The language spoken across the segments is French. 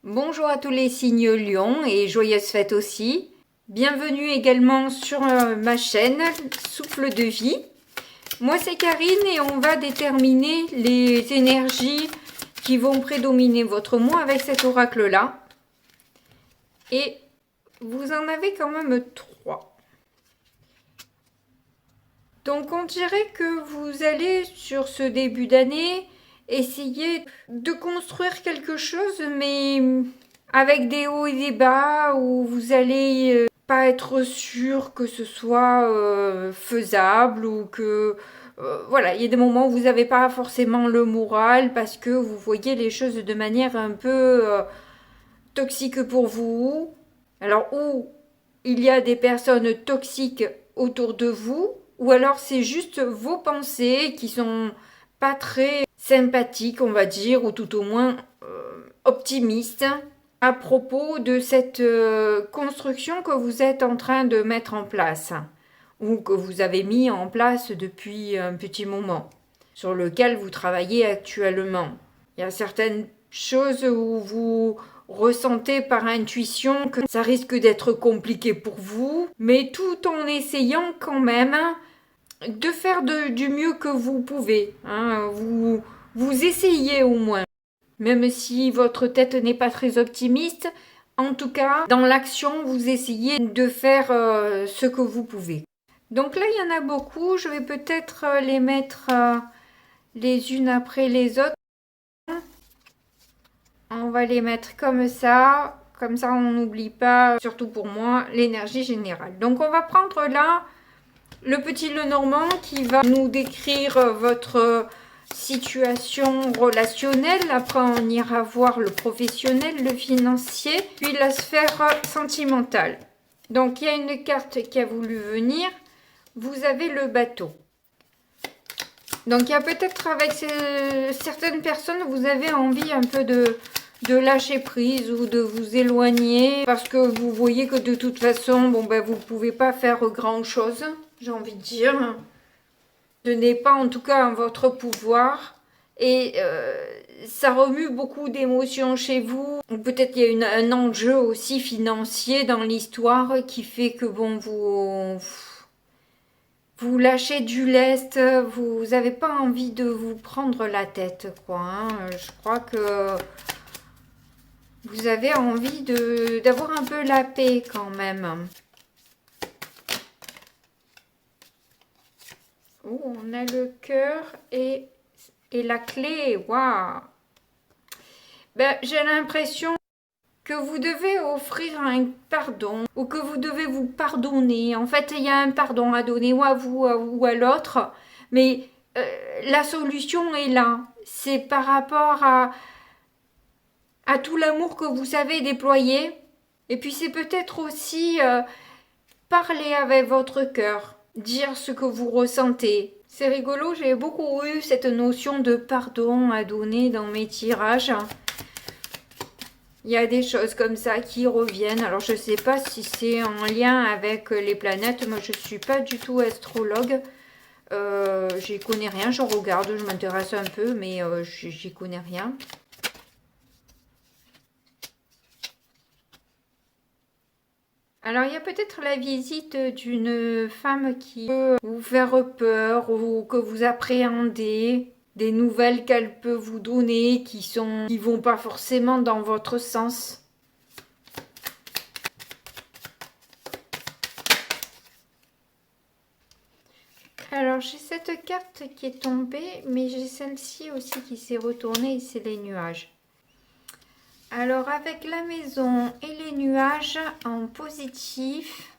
Bonjour à tous les signes Lion et joyeuses fêtes aussi. Bienvenue également sur ma chaîne Souffle de vie. Moi c'est Karine et on va déterminer les énergies qui vont prédominer votre mois avec cet oracle là. Et vous en avez quand même 3. Donc on dirait que vous allez sur ce début d'année essayer de construire quelque chose, mais avec des hauts et des bas, où vous allez pas être sûr que ce soit faisable, ou que voilà, il y a des moments où vous n'avez pas forcément le moral parce que vous voyez les choses de manière un peu toxique pour vous. Alors, ou il y a des personnes toxiques autour de vous, ou alors c'est juste vos pensées qui sont pas très sympathiques, on va dire, ou tout au moins optimistes à propos de cette construction que vous êtes en train de mettre en place, ou que vous avez mis en place depuis un petit moment, sur lequel vous travaillez actuellement. Il y a certaines choses où vous ressentez par intuition que ça risque d'être compliqué pour vous, mais tout en essayant quand même de faire du mieux que vous pouvez. Vous essayez au moins. Même si votre tête n'est pas très optimiste, en tout cas, dans l'action, vous essayez de faire ce que vous pouvez. Donc là, il y en a beaucoup. Je vais peut-être les mettre les unes après les autres. On va les mettre comme ça on n'oublie pas, surtout pour moi, l'énergie générale. Donc on va prendre là le petit Lenormand qui va nous décrire votre situation relationnelle. Après on ira voir le professionnel, le financier, puis la sphère sentimentale. Donc il y a une carte qui a voulu venir. Vous avez le bateau. Donc il y a peut-être avec certaines personnes, vous avez envie un peu de lâcher prise ou de vous éloigner parce que vous voyez que de toute façon, vous ne pouvez pas faire grand chose, j'ai envie de dire. Ce n'est pas en tout cas en votre pouvoir et ça remue beaucoup d'émotions chez vous. Peut-être qu'il y a un enjeu aussi financier dans l'histoire qui fait que vous lâchez du lest, vous n'avez pas envie de vous prendre la tête, quoi. Je crois que vous avez envie d'avoir un peu la paix quand même. Oh, on a le cœur et la clé. Waouh! J'ai l'impression que vous devez offrir un pardon ou que vous devez vous pardonner. En fait, il y a un pardon à donner ou à vous ou à l'autre, mais la solution est là. C'est par rapport à tout l'amour que vous savez déployer. Et puis c'est peut-être aussi parler avec votre cœur, dire ce que vous ressentez. C'est rigolo, j'ai beaucoup eu cette notion de pardon à donner dans mes tirages. Il y a des choses comme ça qui reviennent. Alors, je ne sais pas si c'est en lien avec les planètes. Moi, je ne suis pas du tout astrologue. J'y connais rien. Je regarde, je m'intéresse un peu, mais j'y connais rien. Alors, il y a peut-être la visite d'une femme qui peut vous faire peur ou que vous appréhendez. Des nouvelles qu'elle peut vous donner qui vont pas forcément dans votre sens. Alors j'ai cette carte qui est tombée, mais j'ai celle-ci aussi qui s'est retournée et c'est les nuages. Alors avec la maison et les nuages en positif,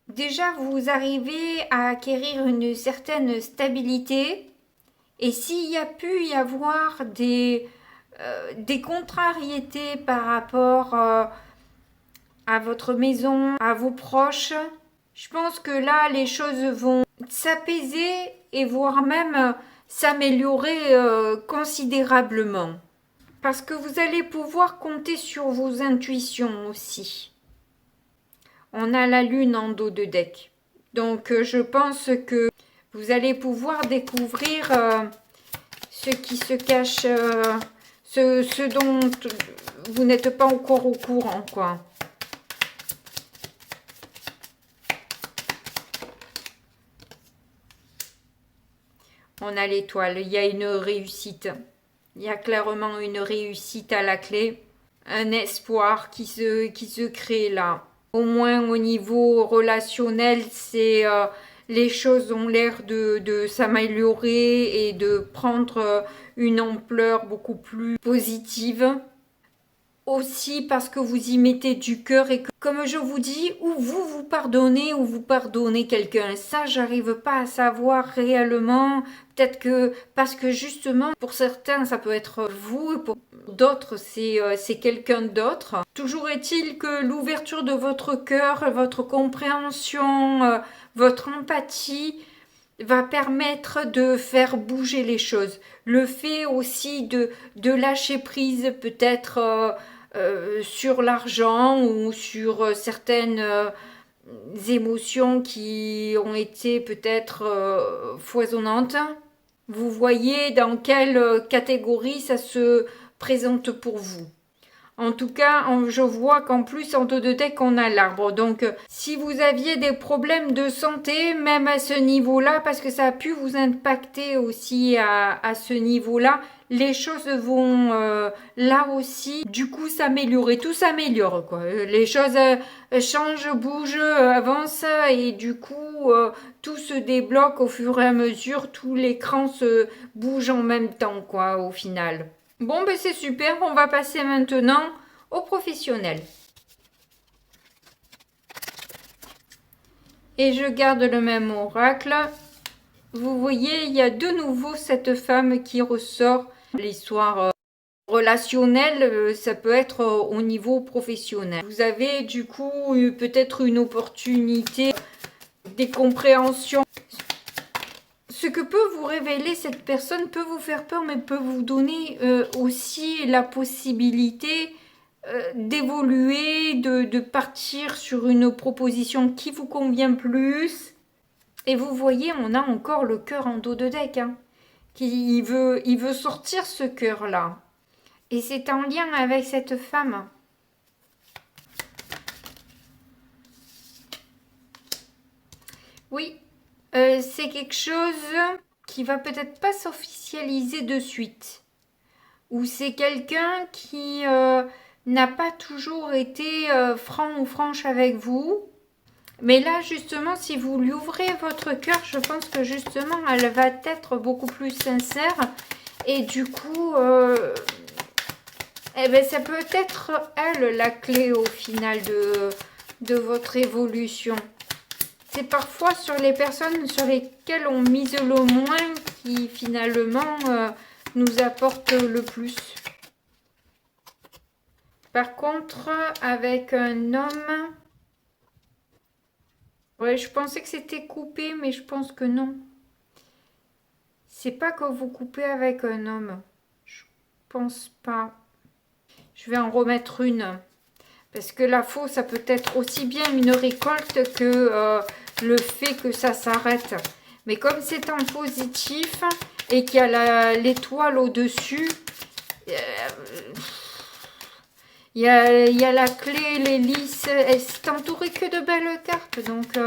déjà vous arrivez à acquérir une certaine stabilité. Et s'il y a pu y avoir des contrariétés par rapport à votre maison, à vos proches, je pense que là, les choses vont s'apaiser et voire même s'améliorer considérablement. Parce que vous allez pouvoir compter sur vos intuitions aussi. On a la lune en dos de deck. Donc, je pense que vous allez pouvoir découvrir ce qui se cache, ce dont vous n'êtes pas encore au courant, quoi. On a l'étoile, il y a une réussite. Il y a clairement une réussite à la clé. Un espoir qui se crée là. Au moins au niveau relationnel, c'est les choses ont l'air de s'améliorer et de prendre une ampleur beaucoup plus positive. Aussi parce que vous y mettez du cœur et que, comme je vous dis, ou vous pardonnez ou vous pardonnez quelqu'un. Ça, j'arrive pas à savoir réellement. Peut-être que, parce que justement, pour certains, ça peut être vous, et pour d'autres, c'est quelqu'un d'autre. Toujours est-il que l'ouverture de votre cœur, votre compréhension, votre empathie va permettre de faire bouger les choses. Le fait aussi de lâcher prise peut-être sur l'argent ou sur certaines émotions qui ont été peut-être foisonnantes. Vous voyez dans quelle catégorie ça se présente pour vous. En tout cas, je vois qu'en plus, en dos de deck, on a l'arbre. Donc, si vous aviez des problèmes de santé, même à ce niveau-là, parce que ça a pu vous impacter aussi à ce niveau-là, les choses vont là aussi, du coup, s'améliorer. Tout s'améliore, quoi. Les choses changent, bougent, avancent, et du coup, tout se débloque au fur et à mesure. Tout l'écran se bouge en même temps, quoi, au final. Bon, ben c'est super, on va passer maintenant au professionnel. Et je garde le même oracle. Vous voyez, il y a de nouveau cette femme qui ressort. L'histoire relationnelle, ça peut être au niveau professionnel. Vous avez du coup peut-être une opportunité, des compréhensions. Ce que peut vous révéler cette personne peut vous faire peur, mais peut vous donner aussi la possibilité d'évoluer, de partir sur une proposition qui vous convient plus. Et vous voyez, on a encore le cœur en dos de deck. Hein, il veut sortir ce cœur-là. Et c'est en lien avec cette femme. Oui. C'est quelque chose qui va peut-être pas s'officialiser de suite. Ou c'est quelqu'un qui n'a pas toujours été franc ou franche avec vous. Mais là, justement, si vous lui ouvrez votre cœur, je pense que justement, elle va être beaucoup plus sincère. Et du coup, eh ben, ça peut être elle la clé au final de votre évolution. C'est parfois sur les personnes sur lesquelles on mise le moins qui finalement nous apportent le plus. Par contre, avec un homme... Ouais, je pensais que c'était coupé, mais je pense que non. C'est pas que vous coupez avec un homme. Je pense pas. Je vais en remettre une. Parce que la faux, ça peut être aussi bien une récolte que le fait que ça s'arrête. Mais comme c'est en positif et qu'il y a l'étoile au-dessus, il y a la clé, l'hélice. C'est entouré que de belles cartes. Donc,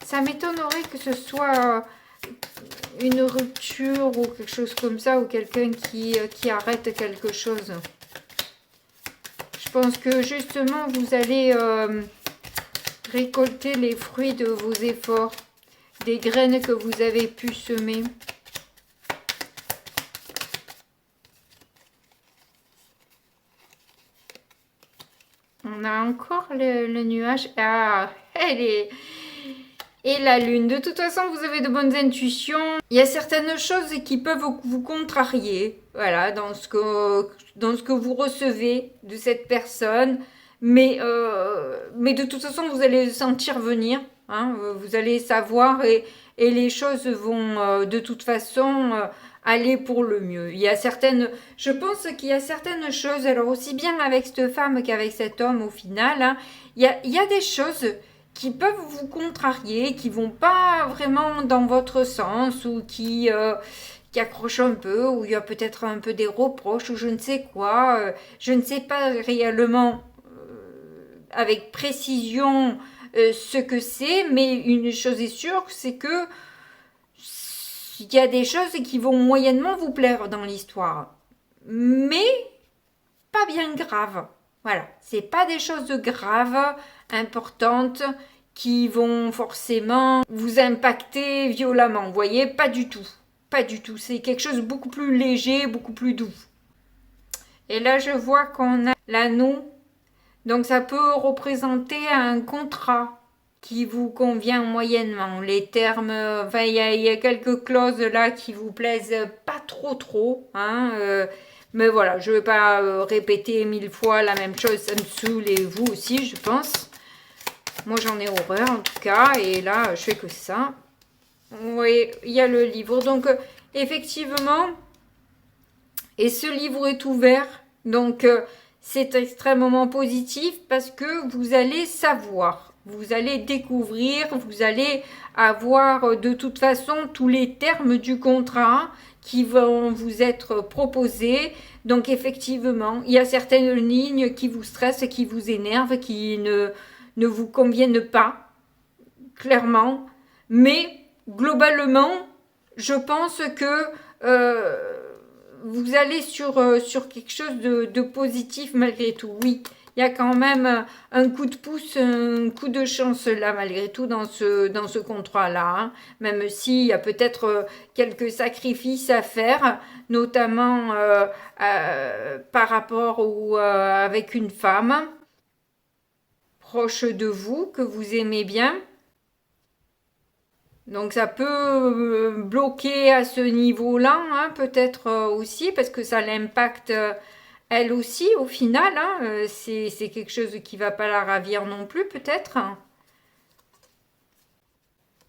ça m'étonnerait que ce soit une rupture ou quelque chose comme ça. Ou quelqu'un qui arrête quelque chose. Je pense que justement, vous allez récolter les fruits de vos efforts, des graines que vous avez pu semer. On a encore le nuage. Ah, elle est... Et la lune. De toute façon, vous avez de bonnes intuitions. Il y a certaines choses qui peuvent vous contrarier. Voilà, dans ce que vous recevez de cette personne. Mais de toute façon, vous allez le sentir venir. Hein, vous allez savoir et les choses vont de toute façon aller pour le mieux. Je pense qu'il y a certaines choses, alors aussi bien avec cette femme qu'avec cet homme au final, hein, il y a des choses qui peuvent vous contrarier, qui vont pas vraiment dans votre sens ou qui qui accroche un peu, où il y a peut-être un peu des reproches, ou je ne sais quoi. Je ne sais pas réellement avec précision ce que c'est, mais une chose est sûre, c'est que il y a des choses qui vont moyennement vous plaire dans l'histoire. Mais pas bien graves. Voilà, c'est pas des choses graves, importantes, qui vont forcément vous impacter violemment. Vous voyez, pas du tout. Pas du tout. C'est quelque chose de beaucoup plus léger, beaucoup plus doux. Et là, je vois qu'on a l'anneau. Donc, ça peut représenter un contrat qui vous convient moyennement. Les termes, enfin, il y a quelques clauses là qui vous plaisent pas trop, hein. Mais voilà, je ne vais pas répéter 1000 fois la même chose, ça me saoule et vous aussi, je pense. Moi, j'en ai horreur en tout cas, et là, je fais que ça. Oui, il y a le livre. Donc, effectivement, et ce livre est ouvert, donc c'est extrêmement positif parce que vous allez savoir, vous allez découvrir, vous allez avoir de toute façon tous les termes du contrat qui vont vous être proposés. Donc effectivement, il y a certaines lignes qui vous stressent, qui vous énervent, qui ne vous conviennent pas, clairement. Mais globalement, je pense que vous allez sur quelque chose de positif malgré tout. Oui, il y a quand même un coup de pouce, un coup de chance là malgré tout dans ce contrat-là. Hein. Même s'il y a peut-être quelques sacrifices à faire, notamment par rapport ou avec une femme proche de vous, que vous aimez bien. Donc ça peut bloquer à ce niveau-là, hein, peut-être aussi, parce que ça l'impacte elle aussi au final. Hein, c'est quelque chose qui va pas la ravir non plus, peut-être.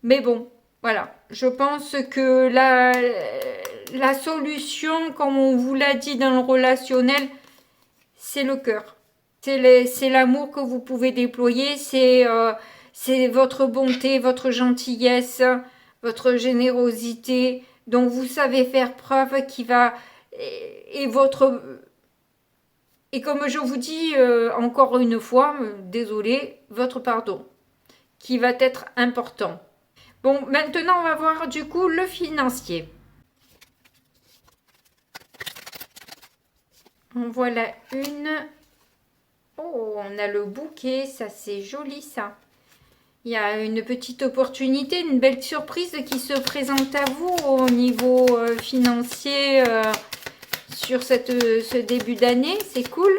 Mais bon, voilà. Je pense que la solution, comme on vous l'a dit dans le relationnel, c'est le cœur. C'est l'amour que vous pouvez déployer, c'est votre bonté, votre gentillesse, votre générosité, dont vous savez faire preuve qui va et comme je vous dis encore une fois, désolé, votre pardon, qui va être important. Bon, maintenant on va voir du coup le financier. En voilà une. Oh, on a le bouquet, ça c'est joli ça. Il y a une petite opportunité, une belle surprise qui se présente à vous au niveau financier sur ce début d'année. C'est cool.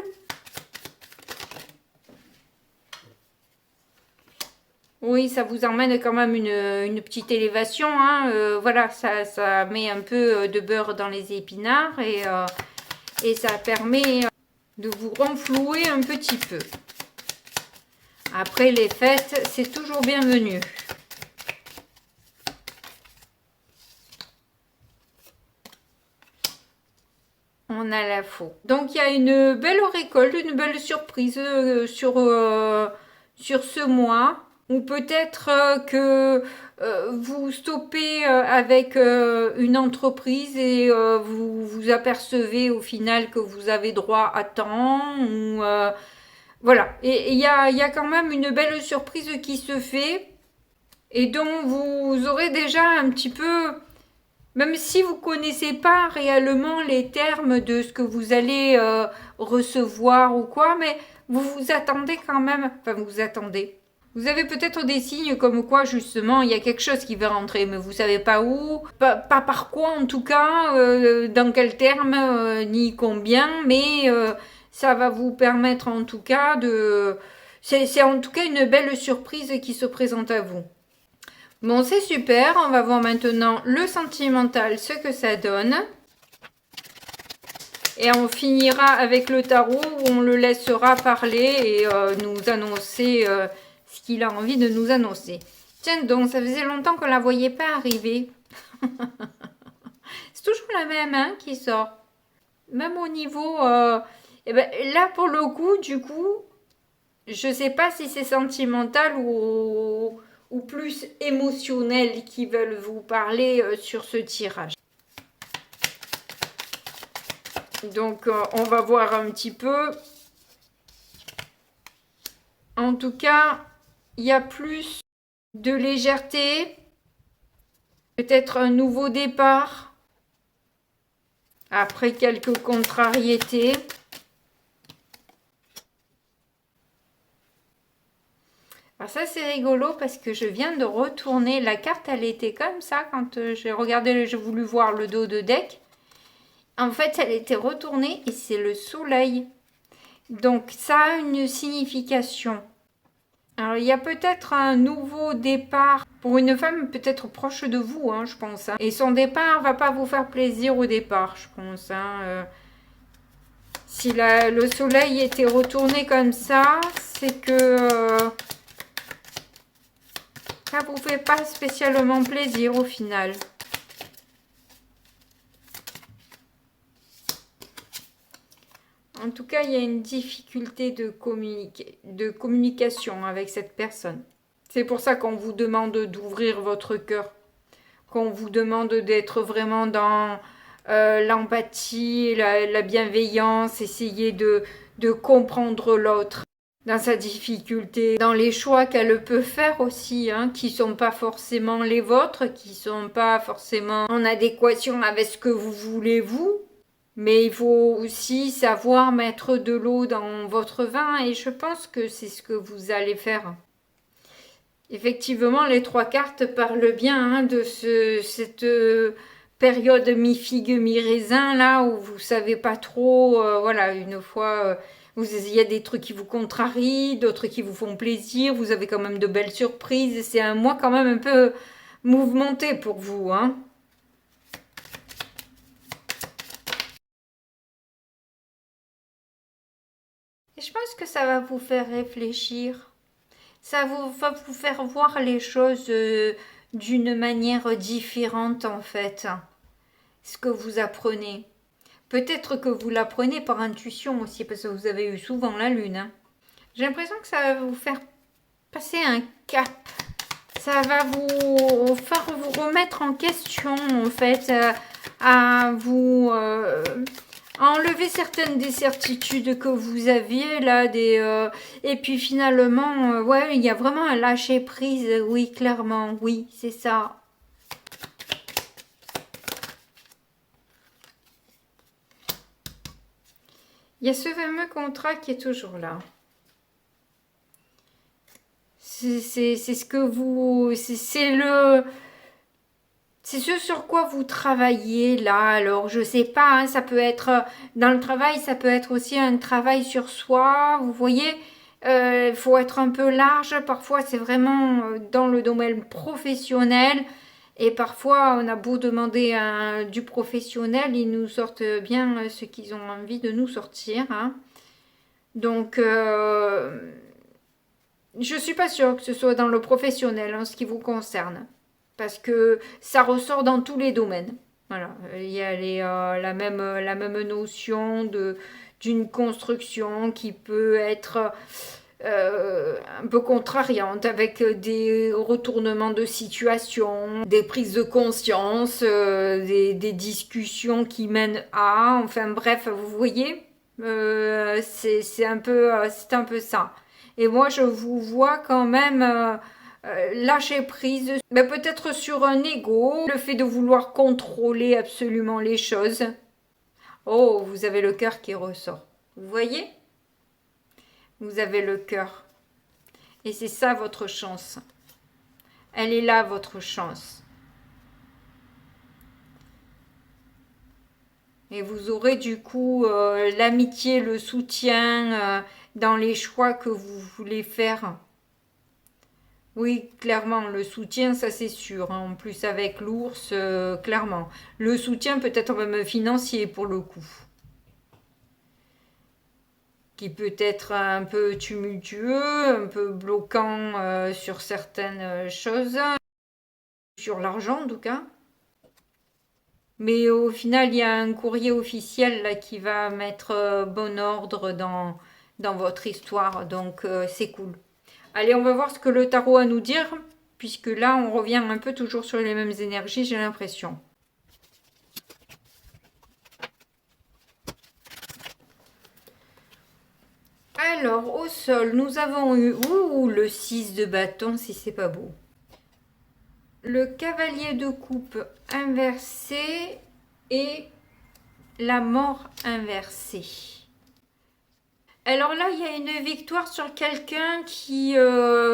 Oui, ça vous emmène quand même une petite élévation. Hein. Voilà, ça met un peu de beurre dans les épinards et ça permet de vous renflouer un petit peu. Après les fêtes, c'est toujours bienvenu. On a la faux. Donc il y a une belle récolte, une belle surprise sur ce mois. Ou peut-être que vous stoppez avec une entreprise et vous vous apercevez au final que vous avez droit à temps. Ou, voilà. Et il y a quand même une belle surprise qui se fait et dont vous aurez déjà un petit peu, même si vous ne connaissez pas réellement les termes de ce que vous allez recevoir ou quoi, mais vous vous attendez quand même, enfin vous attendez. Vous avez peut-être des signes comme quoi justement il y a quelque chose qui va rentrer, mais vous savez pas où, pas par quoi en tout cas, dans quel terme, ni combien, mais ça va vous permettre en tout cas de... C'est en tout cas une belle surprise qui se présente à vous. Bon, c'est super, on va voir maintenant le sentimental, ce que ça donne. Et on finira avec le tarot où on le laissera parler et nous annoncer ce qu'il a envie de nous annoncer. Tiens donc, ça faisait longtemps qu'on ne la voyait pas arriver. C'est toujours la même hein, qui sort. Même au niveau... eh ben, là, pour le coup, du coup, je ne sais pas si c'est sentimental ou plus émotionnel qui veulent vous parler sur ce tirage. Donc, on va voir un petit peu. En tout cas, il y a plus de légèreté. Peut-être un nouveau départ. Après quelques contrariétés. Alors ça c'est rigolo parce que je viens de retourner. La carte elle était comme ça quand j'ai regardé, j'ai voulu voir le dos de deck. En fait elle était retournée et c'est le soleil. Donc ça a une signification. Alors il y a peut-être un nouveau départ pour une femme peut-être proche de vous, hein, je pense. Hein. Et son départ va pas vous faire plaisir au départ, je pense. Hein. Si le soleil était retourné comme ça, c'est que ça vous fait pas spécialement plaisir au final. En tout cas, il y a une difficulté de communication avec cette personne. C'est pour ça qu'on vous demande d'ouvrir votre cœur, qu'on vous demande d'être vraiment dans l'empathie, la bienveillance, essayer de comprendre l'autre dans sa difficulté, dans les choix qu'elle peut faire aussi, hein, qui sont pas forcément les vôtres, qui sont pas forcément en adéquation avec ce que vous voulez vous. Mais il faut aussi savoir mettre de l'eau dans votre vin et je pense que c'est ce que vous allez faire. Effectivement, les 3 cartes parlent bien hein, de cette période mi-figue, mi-raisin là où vous savez pas trop. Voilà, une fois, il y a des trucs qui vous contrarient, d'autres qui vous font plaisir. Vous avez quand même de belles surprises. C'est un mois quand même un peu mouvementé pour vous, hein. Et je pense que ça va vous faire réfléchir. Ça va vous faire voir les choses d'une manière différente en fait. Ce que vous apprenez. Peut-être que vous l'apprenez par intuition aussi, parce que vous avez eu souvent la lune. Hein. J'ai l'impression que ça va vous faire passer un cap. Ça va vous faire vous remettre en question en fait, à vous enlever certaines des certitudes que vous aviez là, et puis finalement, ouais, il y a vraiment un lâcher prise, oui, clairement, oui, c'est ça. Il y a ce fameux contrat qui est toujours là. C'est ce que vous, c'est le, c'est ce sur quoi vous travaillez là. Alors je sais pas, hein, ça peut être dans le travail, ça peut être aussi un travail sur soi. Vous voyez, il faut être un peu large. Parfois c'est vraiment dans le domaine professionnel. Et parfois on a beau demander du professionnel, ils nous sortent bien ce qu'ils ont envie de nous sortir. Hein. Donc je suis pas sûre que ce soit dans le professionnel en ce qui vous concerne. Parce que ça ressort dans tous les domaines. Voilà, il y a la même notion d'une construction qui peut être un peu contrariante avec des retournements de situation, des prises de conscience, des discussions qui mènent à, enfin bref, vous voyez, c'est un peu ça. Et moi, je vous vois quand même lâcher prise, mais peut-être sur un ego, le fait de vouloir contrôler absolument les choses. Oh, vous avez le cœur qui ressort. Vous voyez? Vous avez le cœur. Et c'est ça votre chance. Elle est là, votre chance. Et vous aurez du coup l'amitié, le soutien dans les choix que vous voulez faire. Oui, clairement, le soutien, ça c'est sûr. Hein. En plus, avec l'ours, clairement. Le soutien peut-être même financier pour le coup. Qui peut être un peu tumultueux, un peu bloquant sur certaines choses. Sur l'argent, en tout cas. Mais au final, il y a un courrier officiel là, qui va mettre bon ordre dans votre histoire. Donc, c'est cool. Allez, on va voir ce que le tarot a à nous dire, puisque là, on revient un peu toujours sur les mêmes énergies, j'ai l'impression. Alors, au sol, nous avons eu le 6 de bâton, si c'est pas beau. Le cavalier de coupe inversé et la mort inversée. Alors là, il y a une victoire sur quelqu'un qui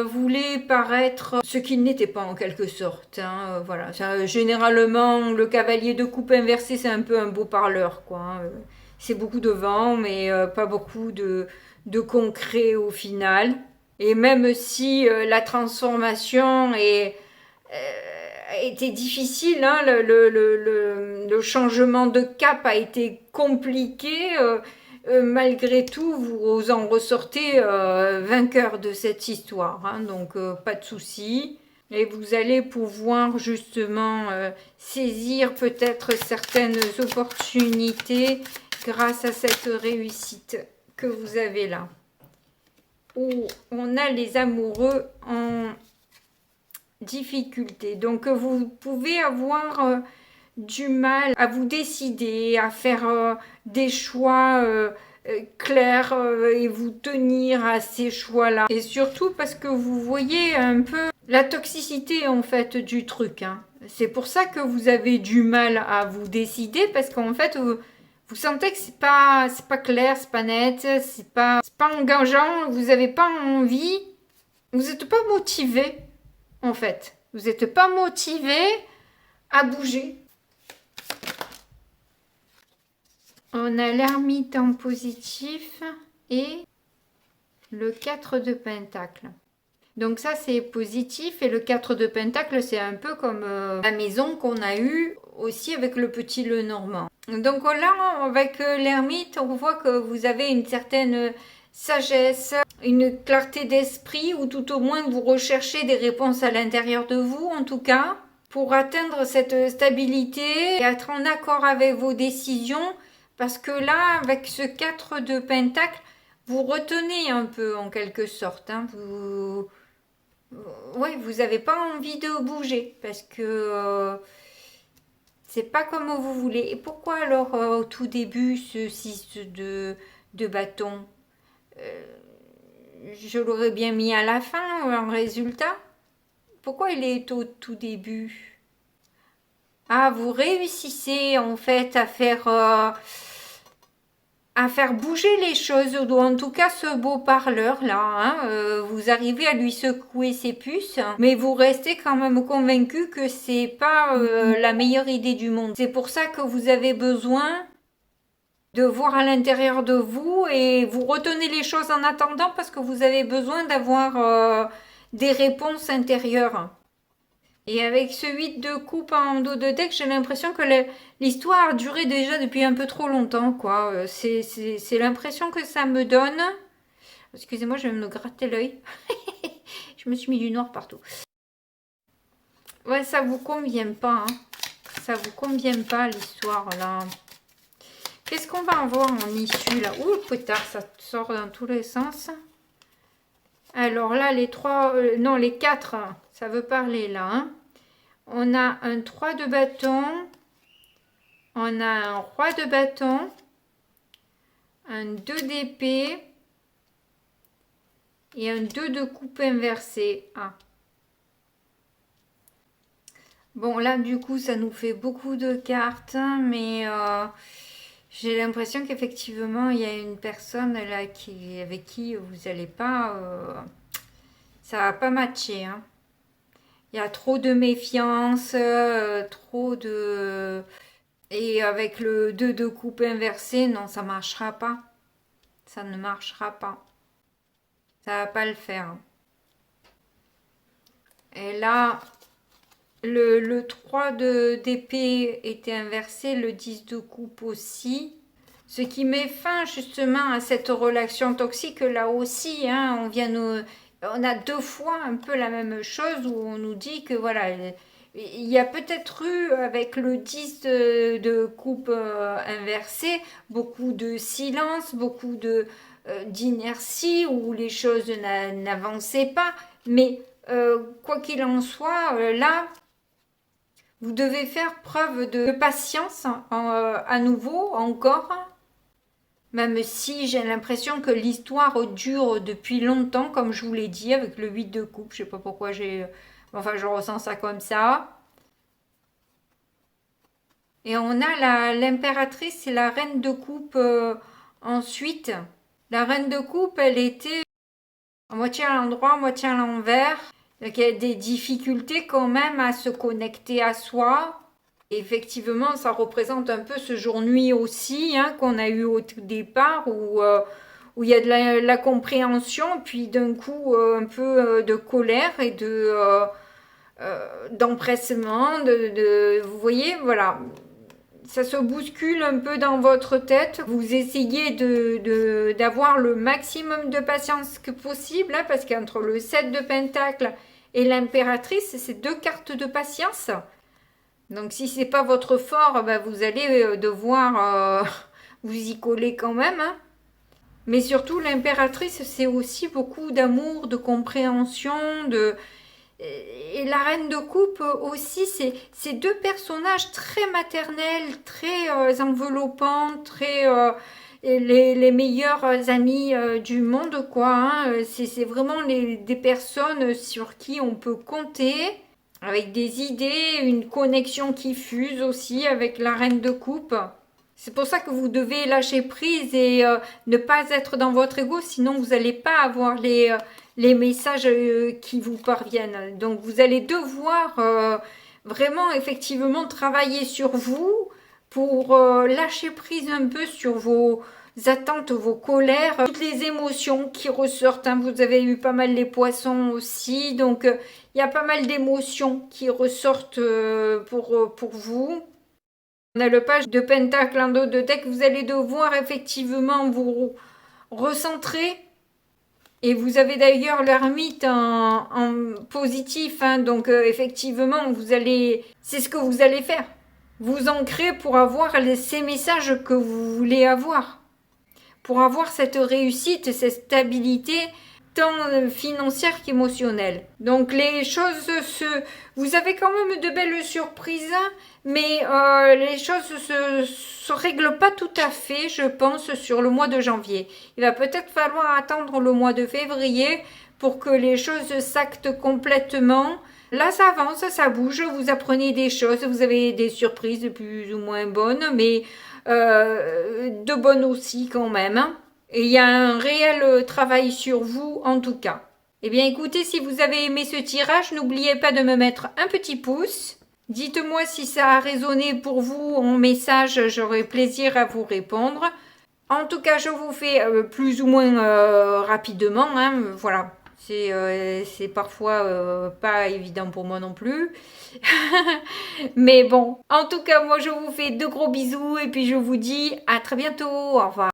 voulait paraître ce qu'il n'était pas en quelque sorte. Hein, voilà. Généralement, le cavalier de coupe inversé, c'est un peu un beau parleur, quoi. Hein. C'est beaucoup de vent, mais pas beaucoup de concret au final. Et même si la transformation était difficile, hein, le changement de cap a été compliqué. Malgré tout, vous en ressortez vainqueur de cette histoire, hein, donc pas de souci. Et vous allez pouvoir justement saisir peut-être certaines opportunités grâce à cette réussite que vous avez là. Où on a les amoureux en difficulté. Donc vous pouvez avoir du mal à vous décider, à faire des choix clairs et vous tenir à ces choix-là. Et surtout parce que vous voyez un peu la toxicité en fait du truc. Hein. C'est pour ça que vous avez du mal à vous décider parce qu'en fait vous sentez que c'est pas clair, c'est pas net, c'est pas engageant, vous n'avez pas envie, vous n'êtes pas motivé en fait. Vous n'êtes pas motivé à bouger. On a l'ermite en positif et le 4 de pentacle. Donc ça c'est positif et le 4 de pentacle c'est un peu comme la maison qu'on a eue aussi avec le petit Lenormand. Donc là avec l'ermite on voit que vous avez une certaine sagesse, une clarté d'esprit ou tout au moins vous recherchez des réponses à l'intérieur de vous en tout cas pour atteindre cette stabilité et être en accord avec vos décisions parce que là avec ce 4 de pentacle vous retenez un peu en quelque sorte, hein, vous n'avez pas envie de bouger parce que c'est pas comme vous voulez. Et pourquoi alors au tout début ce 6 de bâton je l'aurais bien mis à la fin en résultat. Pourquoi il est au tout début? Ah, vous réussissez en fait à faire bouger les choses, ou en tout cas ce beau parleur là, hein, vous arrivez à lui secouer ses puces, mais vous restez quand même convaincu que c'est pas la meilleure idée du monde. C'est pour ça que vous avez besoin de voir à l'intérieur de vous et vous retenez les choses en attendant parce que vous avez besoin d'avoir des réponses intérieures. Et avec ce 8 de coupe en dos de deck, j'ai l'impression que l'histoire a duré déjà depuis un peu trop longtemps, quoi. C'est l'impression que ça me donne. Excusez-moi, je vais me gratter l'œil. Je me suis mis du noir partout. Ouais, ça vous convient pas, hein. Ça vous convient pas, l'histoire, là. Qu'est-ce qu'on va avoir en issue, là? Ouh, pétard, ça sort dans tous les sens. Alors là, les 3... non, les 4... ça veut parler là. Hein. On a un 3 de bâton. On a un roi de bâton. Un 2 d'épée. Et un 2 de coupe inversé. Ah. Bon, là, du coup, ça nous fait beaucoup de cartes. Hein, mais j'ai l'impression qu'effectivement, il y a une personne là avec qui vous n'allez pas... ça va pas matcher. Hein. Il y a trop de méfiance, trop de... Et avec le 2 de coupe inversé, non, ça marchera pas. Ça ne marchera pas. Ça va pas le faire. Et là, le 3 d'épée était inversé, le 10 de coupe aussi. Ce qui met fin justement à cette relation toxique là aussi. Hein, on a 2 fois un peu la même chose où on nous dit que voilà, il y a peut-être eu avec le 10 de coupe inversée beaucoup de silence, beaucoup d'inertie où les choses n'avançaient pas. Mais quoi qu'il en soit, là, vous devez faire preuve de patience à nouveau, encore. Même si j'ai l'impression que l'histoire dure depuis longtemps, comme je vous l'ai dit, avec le 8 de coupe. Je sais pas pourquoi enfin, je ressens ça comme ça. Et on a l'impératrice et la reine de coupe ensuite. La reine de coupe, elle était à moitié à l'endroit, à moitié à l'envers. Donc il y a des difficultés quand même à se connecter à soi. Et effectivement, ça représente un peu ce jour-nuit aussi hein, qu'on a eu au tout départ où il y a de la compréhension, puis d'un coup un peu de colère et d'empressement. Vous voyez, voilà. Ça se bouscule un peu dans votre tête. Vous essayez d'avoir le maximum de patience que possible, hein, parce qu'entre le 7 de Pentacle et l'impératrice, c'est 2 cartes de patience. Donc si c'est pas votre fort, ben, vous allez devoir vous y coller quand même. Hein. Mais surtout, l'impératrice, c'est aussi beaucoup d'amour, de compréhension, Et la reine de coupe aussi, c'est 2 personnages très maternels, très enveloppants, très les meilleurs amis du monde, quoi. Hein. C'est vraiment des personnes sur qui on peut compter, avec des idées, une connexion qui fuse aussi avec la reine de coupe. C'est pour ça que vous devez lâcher prise et ne pas être dans votre ego, sinon vous n'allez pas avoir les messages qui vous parviennent. Donc vous allez devoir vraiment effectivement travailler sur vous pour lâcher prise un peu sur vos attentes, vos colères, toutes les émotions qui ressortent. Hein. Vous avez eu pas mal les poissons aussi, donc il y a pas mal d'émotions qui ressortent pour vous. On a le page de Pentacle en dos de deck. Vous allez devoir effectivement vous recentrer. Et vous avez d'ailleurs l'ermite en positif. Hein, donc effectivement, c'est ce que vous allez faire. Vous ancrer pour avoir ces messages que vous voulez avoir. Pour avoir cette réussite, cette stabilité tant financière qu'émotionnelle. Donc les choses vous avez quand même de belles surprises, mais les choses se règlent pas tout à fait, je pense, sur le mois de janvier. Il va peut-être falloir attendre le mois de février pour que les choses s'actent complètement. Là, ça avance, ça bouge, vous apprenez des choses, vous avez des surprises plus ou moins bonnes, mais de bonnes aussi quand même. Et il y a un réel travail sur vous en tout cas. Eh bien écoutez, si vous avez aimé ce tirage, n'oubliez pas de me mettre un petit pouce. Dites-moi si ça a résonné pour vous en message, j'aurai plaisir à vous répondre. En tout cas, je vous fais plus ou moins rapidement, hein, voilà. C'est parfois pas évident pour moi non plus. Mais bon, en tout cas, moi je vous fais de gros bisous et puis je vous dis à très bientôt. Au revoir.